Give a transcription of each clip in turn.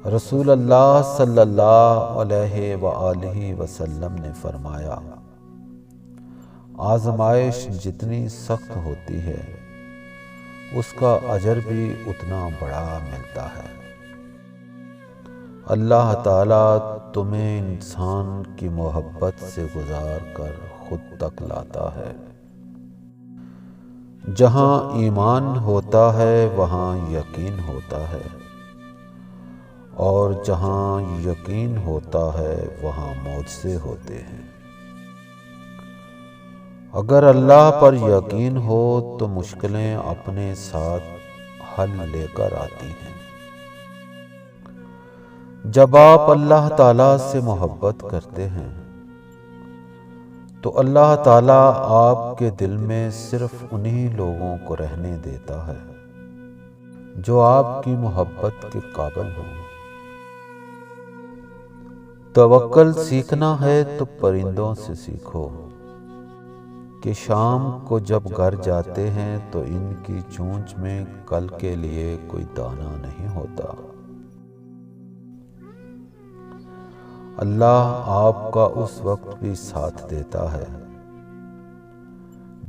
رسول اللہ صلی اللہ علیہ وآلہ وسلم نے فرمایا، آزمائش جتنی سخت ہوتی ہے اس کا اجر بھی اتنا بڑا ملتا ہے۔ اللہ تعالیٰ تمہیں انسان کی محبت سے گزار کر خود تک لاتا ہے۔ جہاں ایمان ہوتا ہے وہاں یقین ہوتا ہے، اور جہاں یقین ہوتا ہے وہاں معجزے ہوتے ہیں۔ اگر اللہ پر یقین ہو تو مشکلیں اپنے ساتھ حل لے کر آتی ہیں۔ جب آپ اللہ تعالیٰ سے محبت کرتے ہیں تو اللہ تعالیٰ آپ کے دل میں صرف انہی لوگوں کو رہنے دیتا ہے جو آپ کی محبت کے قابل ہوں۔ توکل سیکھنا ہے تو پرندوں سے سیکھو کہ شام کو جب گھر جاتے ہیں تو ان کی چونچ میں کل کے لیے کوئی دانہ نہیں ہوتا۔ اللہ آپ کا اس وقت بھی ساتھ دیتا ہے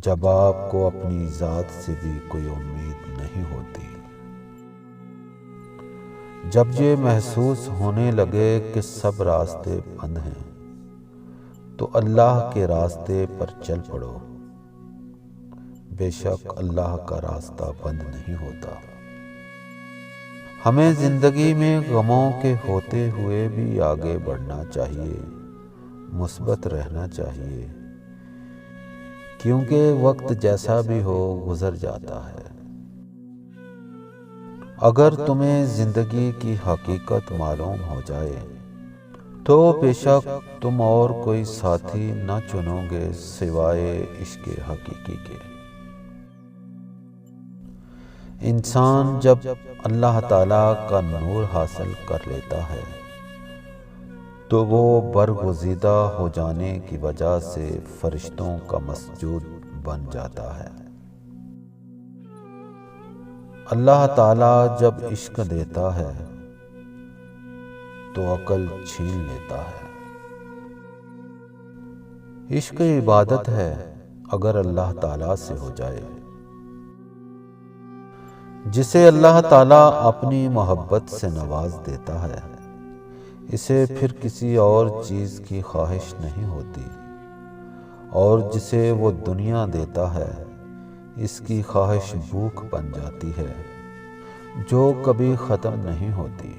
جب آپ کو اپنی ذات سے بھی کوئی امید نہیں ہوتی۔ جب یہ محسوس ہونے لگے کہ سب راستے بند ہیں تو اللہ کے راستے پر چل پڑو۔ بے شک اللہ کا راستہ بند نہیں ہوتا۔ ہمیں زندگی میں غموں کے ہوتے ہوئے بھی آگے بڑھنا چاہیے، مثبت رہنا چاہیے، کیونکہ وقت جیسا بھی ہو گزر جاتا ہے۔ اگر تمہیں زندگی کی حقیقت معلوم ہو جائے تو بے شک تم اور کوئی ساتھی نہ چنو گے سوائے عشق حقیقی کے۔ انسان جب اللہ تعالیٰ کا نور حاصل کر لیتا ہے تو وہ برگزیدہ ہو جانے کی وجہ سے فرشتوں کا مسجود بن جاتا ہے۔ اللہ تعالیٰ جب عشق دیتا ہے تو عقل چھین لیتا ہے۔ عشق عبادت ہے اگر اللہ تعالیٰ سے ہو جائے۔ جسے اللہ تعالیٰ اپنی محبت سے نواز دیتا ہے اسے پھر کسی اور چیز کی خواہش نہیں ہوتی، اور جسے وہ دنیا دیتا ہے اس کی خواہش بھوک بن جاتی ہے جو کبھی ختم نہیں ہوتی۔